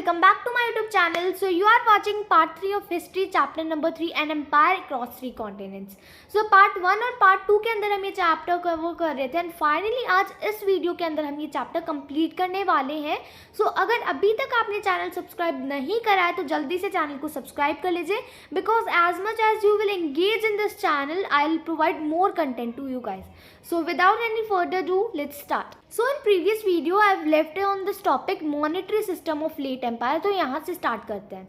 welcome back to my YouTube channel. So you are watching part 3 of history chapter number 3 an empire across 3 continents. So part 1 और part 2 के अंदर हम ये chapter cover कर रहे थे एंड फाइनली आज इस वीडियो के अंदर हम ये चैप्टर कंप्लीट करने वाले हैं. सो अगर अभी तक आपने चैनल सब्सक्राइब नहीं करा है तो जल्दी से चैनल को सब्सक्राइब कर लीजिए because as much as you will engage in this channel I will provide more content to you guys. So without any further ado, let's start. So in previous video I have left on this topic monetary system of late empire. तो यहाँ से start करते हैं.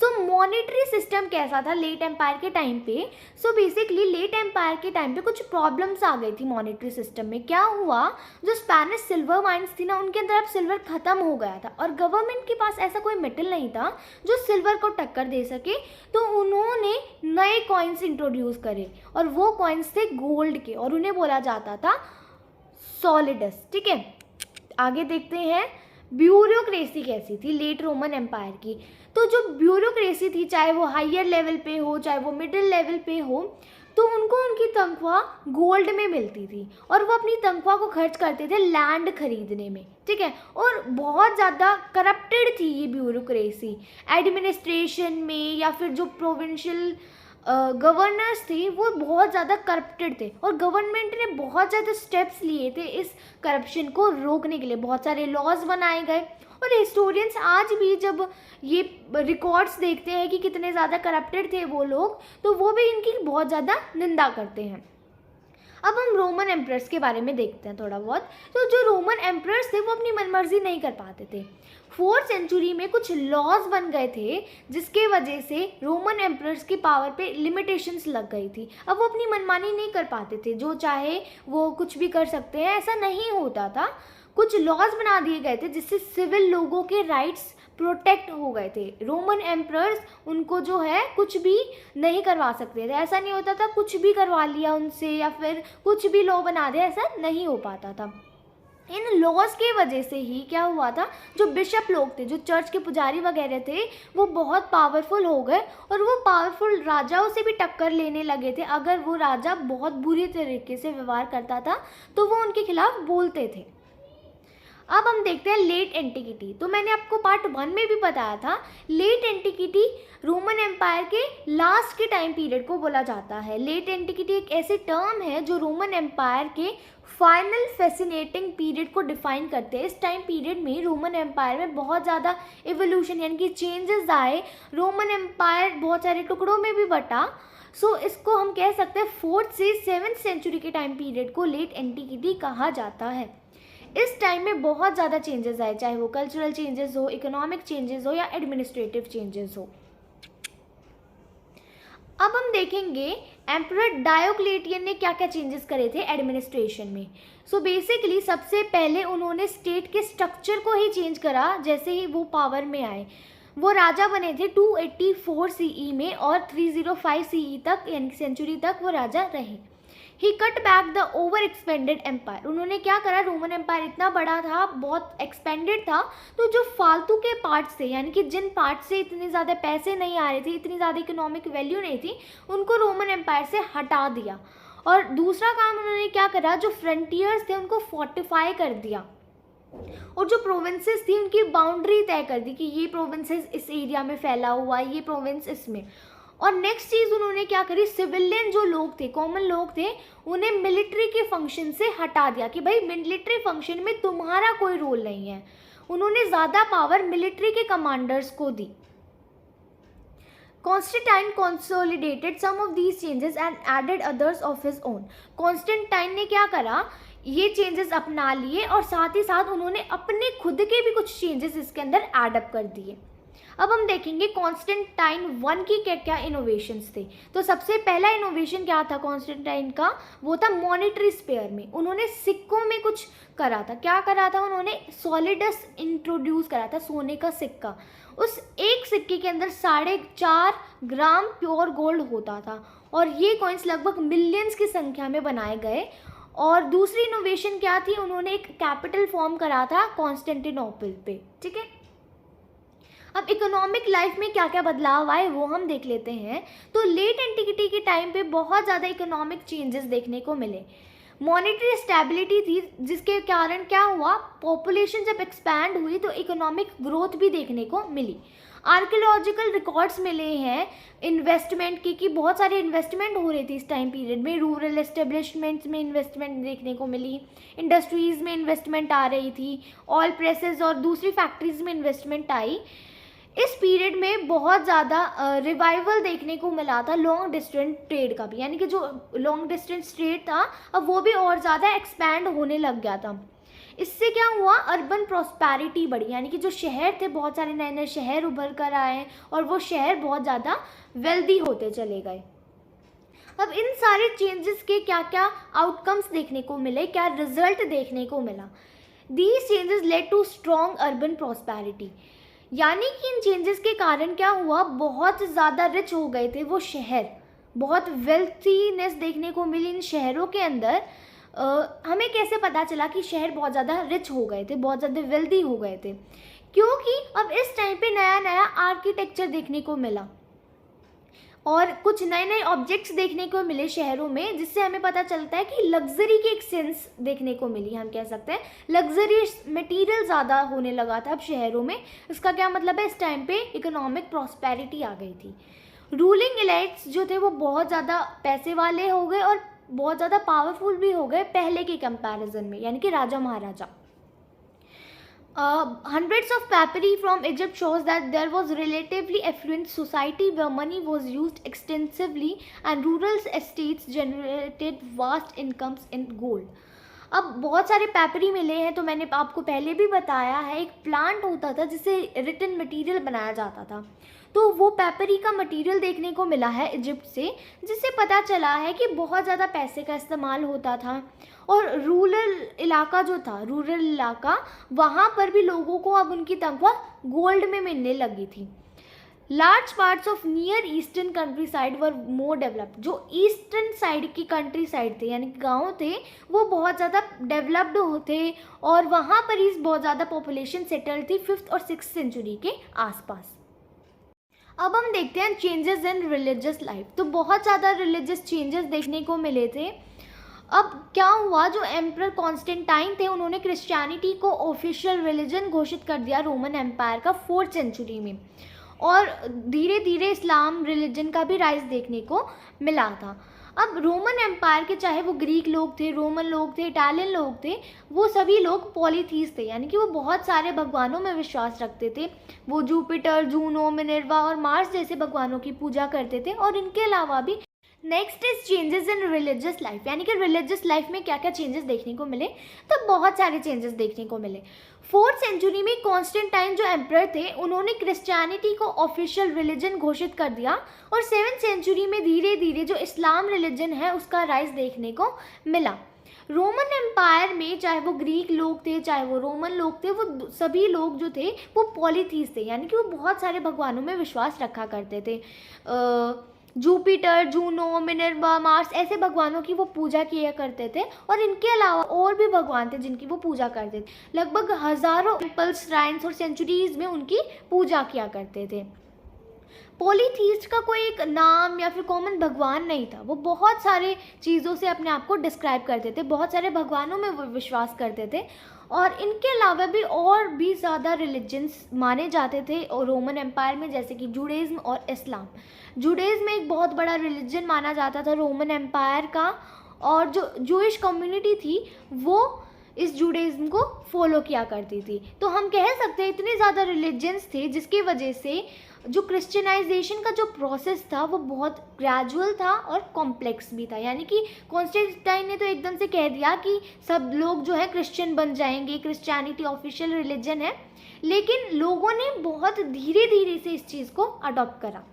So monetary system कैसा था late empire के time पे? So basically late empire के टाइम पे कुछ problems आ गई थी monetary system में. क्या हुआ, जो Spanish silver mines थी ना उनके अंदर अब सिल्वर ख़त्म हो गया था और गवर्नमेंट के पास ऐसा कोई मेटल नहीं था जो सिल्वर को टक्कर दे सके. तो उन्होंने नए कॉइन्स इंट्रोड्यूस करे और वो कॉइन्स थे गोल्ड के और उन्हें बोला जाता था सॉलिडस. ठीक है, आगे देखते हैं ब्यूरोक्रेसी कैसी थी लेट रोमन एम्पायर की. तो जो ब्यूरोक्रेसी थी, चाहे वो हायर लेवल पे हो चाहे वो मिडिल लेवल पे हो, तो उनको उनकी तनख्वाह गोल्ड में मिलती थी और वो अपनी तनख्वाह को खर्च करते थे लैंड खरीदने में. ठीक है, और बहुत ज़्यादा करप्टेड थी ये ब्यूरोक्रेसी एडमिनिस्ट्रेशन में, या फिर जो प्रोविंशियल गवर्नर्स थे वो बहुत ज़्यादा करप्टेड थे और गवर्नमेंट ने बहुत ज़्यादा स्टेप्स लिए थे इस करप्शन को रोकने के लिए. बहुत सारे लॉज बनाए गए और हिस्टोरियंस आज भी जब ये रिकॉर्ड्स देखते हैं कि कितने ज़्यादा करप्टेड थे वो लोग, तो वो भी इनकी बहुत ज़्यादा निंदा करते हैं. अब हम रोमन एम्परर्स के बारे में देखते हैं थोड़ा बहुत. तो जो रोमन एम्परर्स थे वो अपनी मनमर्जी नहीं कर पाते थे. 4th सेंचुरी में कुछ लॉज बन गए थे जिसके वजह से रोमन एम्परर्स की पावर पे लिमिटेशंस लग गई थी. अब वो अपनी मनमानी नहीं कर पाते थे, जो चाहे वो कुछ भी कर सकते हैं, ऐसा नहीं होता था. कुछ लॉज बना दिए गए थे जिससे सिविल लोगों के राइट्स प्रोटेक्ट हो गए थे. रोमन एम्परर्स उनको जो है कुछ भी नहीं करवा सकते थे. ऐसा नहीं होता था कुछ भी करवा लिया उनसे या फिर कुछ भी लॉ बना दिया, ऐसा नहीं हो पाता था. इन लॉज के वजह से ही क्या हुआ था, जो बिशप लोग थे, जो चर्च के पुजारी वगैरह थे, वो बहुत पावरफुल हो गए और वो पावरफुल राजाओं से भी टक्कर लेने लगे थे. अगर वो राजा बहुत बुरी तरीके से व्यवहार करता था तो वो उनके खिलाफ बोलते थे. अब हम देखते हैं लेट एंटिकिटी. तो मैंने आपको पार्ट 1 में भी बताया था, लेट एंटिकिटी रोमन एम्पायर के लास्ट के टाइम पीरियड को बोला जाता है. लेट एंटिकिटी एक ऐसी टर्म है जो रोमन एम्पायर के फाइनल फैसिनेटिंग पीरियड को डिफाइन करते हैं. इस टाइम पीरियड में रोमन एम्पायर में बहुत ज़्यादा इवोल्यूशन यानी कि चेंजेस आए. रोमन एम्पायर बहुत सारे टुकड़ों में भी बटा. सो इसको हम कह सकते हैं 4th से 7th सेंचुरी के टाइम पीरियड को लेट एंटिकिटी कहा जाता है. इस टाइम में बहुत ज़्यादा चेंजेस आए, चाहे वो कल्चरल चेंजेस हो, इकोनॉमिक चेंजेस हो या एडमिनिस्ट्रेटिव चेंजेस हो. अब हम देखेंगे एम्परर डायोक्लेटियन ने क्या क्या चेंजेस करे थे एडमिनिस्ट्रेशन में. सो बेसिकली सबसे पहले उन्होंने स्टेट के स्ट्रक्चर को ही चेंज करा जैसे ही वो पावर में आए. वो राजा बने थे 284 CE में और 305 CE तक यानी सेंचुरी तक वो राजा रहे. He cut back the over expanded empire. उन्होंने क्या करा, रोमन एम्पायर इतना बड़ा था, बहुत एक्सपेंडेड था, तो जो फालतू के पार्ट्स थे यानी कि जिन पार्ट से इतने ज़्यादा पैसे नहीं आ रहे थे, इतनी ज़्यादा इकोनॉमिक वैल्यू नहीं थी, उनको रोमन एम्पायर से हटा दिया. और दूसरा काम उन्होंने क्या करा, जो फ्रंटियर्स थे उनको फोर्टिफाई कर दिया और जो प्रोविंसेस थी उनकी बाउंड्री तय कर दी कि ये प्रोविंसेस इस एरिया में फैला हुआ है, ये प्रोविंस इसमें. और नेक्स्ट चीज़ उन्होंने क्या करी, सिविलियन जो लोग थे, कॉमन लोग थे, उन्हें मिलिट्री के फंक्शन से हटा दिया कि भाई मिलिट्री फंक्शन में तुम्हारा कोई रोल नहीं है. उन्होंने ज़्यादा पावर मिलिट्री के कमांडर्स को दी. Constantine consolidated some of these changes and added others of his own. Constantine ने क्या करा, ये चेंजेस अपना लिए और साथ ही साथ उन्होंने अपने खुद के भी कुछ चेंजेस इसके अंदर एडअप कर दिए. अब हम देखेंगे कॉन्स्टेंटाइन 1 की क्या क्या इनोवेशंस थे. तो सबसे पहला इनोवेशन क्या था कॉन्स्टेंटाइन का, वो था मॉनेटरी स्पेयर में. उन्होंने सिक्कों में कुछ करा था. क्या करा था उन्होंने, सॉलिडस इंट्रोड्यूस करा था, सोने का सिक्का. उस एक सिक्के के अंदर 4.5 ग्राम प्योर गोल्ड होता था और ये कॉइन्स लगभग मिलियंस की संख्या में बनाए गए. और दूसरी इनोवेशन क्या थी, उन्होंने एक कैपिटल फॉर्म करा था कॉन्स्टेंटिनोपल पे. ठीक है, अब इकोनॉमिक लाइफ में क्या क्या बदलाव आए वो हम देख लेते हैं. तो लेट एंटिकिटी के टाइम पे बहुत ज़्यादा इकोनॉमिक चेंजेस देखने को मिले. मॉनेटरी स्टेबिलिटी थी, जिसके कारण क्या हुआ, पॉपुलेशन जब एक्सपैंड हुई तो इकोनॉमिक ग्रोथ भी देखने को मिली। आर्कियोलॉजिकल रिकॉर्ड्स मिले हैं इन्वेस्टमेंट की, कि बहुत सारे इन्वेस्टमेंट हो रही थी इस टाइम पीरियड में। रूरल एस्टेब्लिशमेंट्स में इन्वेस्टमेंट देखने को मिली, इंडस्ट्रीज़ में इन्वेस्टमेंट आ रही थी, ऑयल प्रेसेस और दूसरी फैक्ट्रीज में इन्वेस्टमेंट आई। इस पीरियड में बहुत ज़्यादा रिवाइवल देखने को मिला था लॉन्ग डिस्टेंस ट्रेड का भी, यानी कि जो लॉन्ग डिस्टेंस ट्रेड था अब वो भी और ज़्यादा एक्सपैंड होने लग गया था। इससे क्या हुआ, अर्बन प्रॉस्पेरिटी बढ़ी, यानी कि जो शहर थे, बहुत सारे नए नए शहर उभर कर आए और वो शहर बहुत ज़्यादा वेल्दी होते चले गए। अब इन सारे चेंजेस के क्या क्या आउटकम्स देखने को मिले, क्या रिजल्ट देखने को मिला। These changes led to strong urban prosperity, यानी कि इन चेंजेस के कारण क्या हुआ, बहुत ज़्यादा रिच हो गए थे वो शहर, बहुत वेल्थीनेस देखने को मिली इन शहरों के अंदर। हमें कैसे पता चला कि शहर बहुत ज़्यादा रिच हो गए थे, बहुत ज़्यादा वेल्दी हो गए थे, क्योंकि अब इस टाइम पे नया नया आर्किटेक्चर देखने को मिला और कुछ नए नए ऑब्जेक्ट्स देखने को मिले शहरों में, जिससे हमें पता चलता है कि लग्जरी की एक सेंस देखने को मिली। हम कह सकते हैं लग्जरियस मटेरियल ज़्यादा होने लगा था अब शहरों में। इसका क्या मतलब है, इस टाइम पे इकोनॉमिक प्रॉस्पेरिटी आ गई थी। रूलिंग एलाइट्स जो थे वो बहुत ज़्यादा पैसे वाले हो गए और बहुत ज़्यादा पावरफुल भी हो गए पहले के कंपैरिजन में, यानी कि राजा महाराजा। Hundreds of papyri from Egypt shows that there was relatively affluent society where money was used extensively and rural estates generated vast incomes in gold. अब बहुत सारे पैपरी मिले हैं, तो मैंने आपको पहले भी बताया है, एक प्लांट होता था जिससे रिटन मटेरियल बनाया जाता था, तो वो पैपरी का मटेरियल देखने को मिला है इजिप्ट से, जिससे पता चला है कि बहुत ज़्यादा पैसे का इस्तेमाल होता था। और रूरल इलाका जो था, रूरल इलाका, वहाँ पर भी लोगों को अब उनकी तनख्वाह गोल्ड में मिलने लगी थी। Large parts of near eastern country side were more developed, जो ईस्टर्न साइड की कंट्री साइड थे, यानी गाँव थे, वो बहुत ज़्यादा डेवलप्ड होते और वहाँ पर ही बहुत ज़्यादा पॉपुलेशन सेटल थी 5th और 6th सेंचुरी के आसपास। अब हम देखते हैं चेंजेस इन रिलीजियस लाइफ। तो बहुत ज़्यादा रिलीजियस चेंजेस देखने को मिले थे। अब क्या हुआ, जो एम्परर कॉन्स्टेंटाइन थे उन्होंने क्रिश्चियनिटी को ऑफिशियल रिलीजन घोषित कर दिया रोमन एम्पायर का 4th सेंचुरी में, और धीरे धीरे इस्लाम रिलीजन का भी राइज देखने को मिला था। अब रोमन एम्पायर के, चाहे वो ग्रीक लोग थे, रोमन लोग थे, इटालियन लोग थे, वो सभी लोग पॉलीथीस्ट थे, यानी कि वो बहुत सारे भगवानों में विश्वास रखते थे। वो जुपिटर, जूनो, मिनर्वा और मार्स जैसे भगवानों की पूजा करते थे। और इनके अलावा भी next is changes in religious life, यानी कि रिलीजियस लाइफ में क्या क्या चेंजेस देखने को मिले, तो बहुत सारे चेंजेस देखने को मिले। 4th सेंचुरी में कॉन्स्टेंटाइन जो एम्परर थे उन्होंने क्रिश्चियनिटी को ऑफिशियल रिलीजन घोषित कर दिया, और 7th सेंचुरी में धीरे धीरे जो इस्लाम रिलीजन है उसका राइज देखने को मिला। रोमन एम्पायर में चाहे वो ग्रीक लोग थे, चाहे वो रोमन लोग थे, वो सभी लोग जो थे वो पॉलीथीस्ट थे, यानी कि वो बहुत सारे भगवानों में विश्वास रखा करते थे। जुपिटर, जूनो, मिनर्वा, मार्स ऐसे भगवानों की वो पूजा किया करते थे, और इनके अलावा और भी भगवान थे जिनकी वो पूजा करते थे। लगभग हज़ारों टेम्पल्स, श्राइन्स और सेंचुरीज में उनकी पूजा किया करते थे। पॉलीथीस्ट का कोई एक नाम या फिर कॉमन भगवान नहीं था, वो बहुत सारे चीज़ों से अपने आप को डिस्क्राइब करते थे, बहुत सारे भगवानों में वो विश्वास करते थे। और इनके अलावा भी और भी ज़्यादा रिलीजन्स माने जाते थे और रोमन एम्पायर में, जैसे कि जुडाइज्म और इस्लाम। जुडाइज्म एक बहुत बड़ा रिलीजन माना जाता था रोमन एम्पायर का, और जो जूइश कम्युनिटी थी वो इस जुडाइज्म को फॉलो किया करती थी। तो हम कह सकते हैं इतने ज़्यादा रिलीजन्स थे जिसकी वजह से जो क्रिश्चियनाइजेशन का जो प्रोसेस था वो बहुत ग्रेजुअल था और कॉम्प्लेक्स भी था, यानी कि कॉन्स्टेंटाइन ने तो एकदम से कह दिया कि सब लोग जो है क्रिश्चियन बन जाएंगे, क्रिश्चियनिटी ऑफिशियल रिलीजन है, लेकिन लोगों ने बहुत धीरे धीरे से इस चीज़ को अडॉप्ट करा।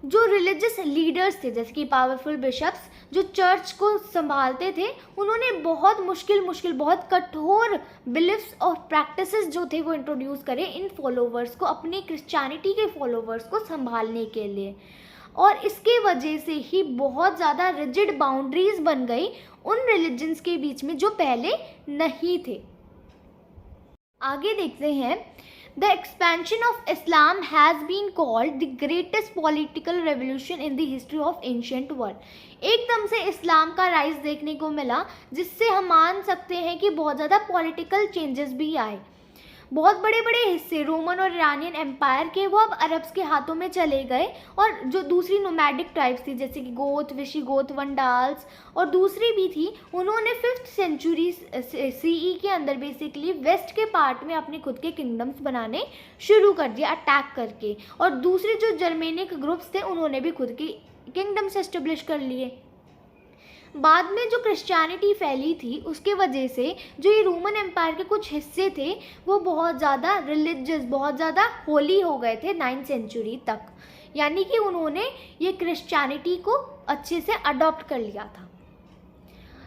जो रिलीजियस लीडर्स थे, जैसे कि पावरफुल बिशप्स जो चर्च को संभालते थे, उन्होंने बहुत मुश्किल बहुत कठोर बिलीफ्स और प्रैक्टिसेस जो थे वो इंट्रोड्यूस करे इन फॉलोवर्स को, अपनी क्रिश्चियनिटी के फॉलोवर्स को संभालने के लिए। और इसके वजह से ही बहुत ज़्यादा रिजिड बाउंड्रीज बन गई उन रिलीजन्स के बीच में जो पहले नहीं थे। आगे देखते हैं The expansion of Islam has been called the greatest political revolution in the history of ancient world. एकदम से इस्लाम का राइज देखने को मिला, जिससे हम मान सकते हैं कि बहुत ज़्यादा पॉलिटिकल चेंजेस भी आए. बहुत बड़े बड़े हिस्से रोमन और ईरानियन एम्पायर के वो अब अरब्स के हाथों में चले गए, और जो दूसरी नोमैडिक ट्राइब्स थी जैसे कि गोथ, विशिगोथ, वंडाल्स और दूसरी भी थी, उन्होंने 5th सेंचुरी CE के अंदर बेसिकली वेस्ट के पार्ट में अपने खुद के किंगडम्स बनाने शुरू कर दिया अटैक करके, और दूसरे जो जर्मेनिक ग्रुप्स थे उन्होंने भी खुद के किंगडम्स एस्टेब्लिश कर लिए. बाद में जो क्रिश्चियनिटी फैली थी उसके वजह से जो ये रोमन एम्पायर के कुछ हिस्से थे वो बहुत ज़्यादा रिलीजियस, बहुत ज़्यादा होली हो गए थे 9th सेंचुरी तक, यानी कि उन्होंने ये क्रिश्चियनिटी को अच्छे से अडॉप्ट कर लिया था.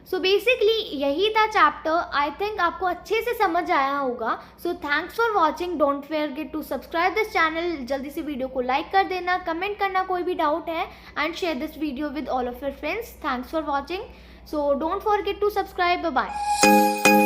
सो बेसिकली यही था चैप्टर. आई थिंक आपको अच्छे से समझ आया होगा. So thanks for watching. Don't forget to subscribe this channel. जल्दी से वीडियो को लाइक कर देना, कमेंट करना कोई भी डाउट है, and share this video with all of your friends. Thanks for watching. So don't forget to subscribe. Bye.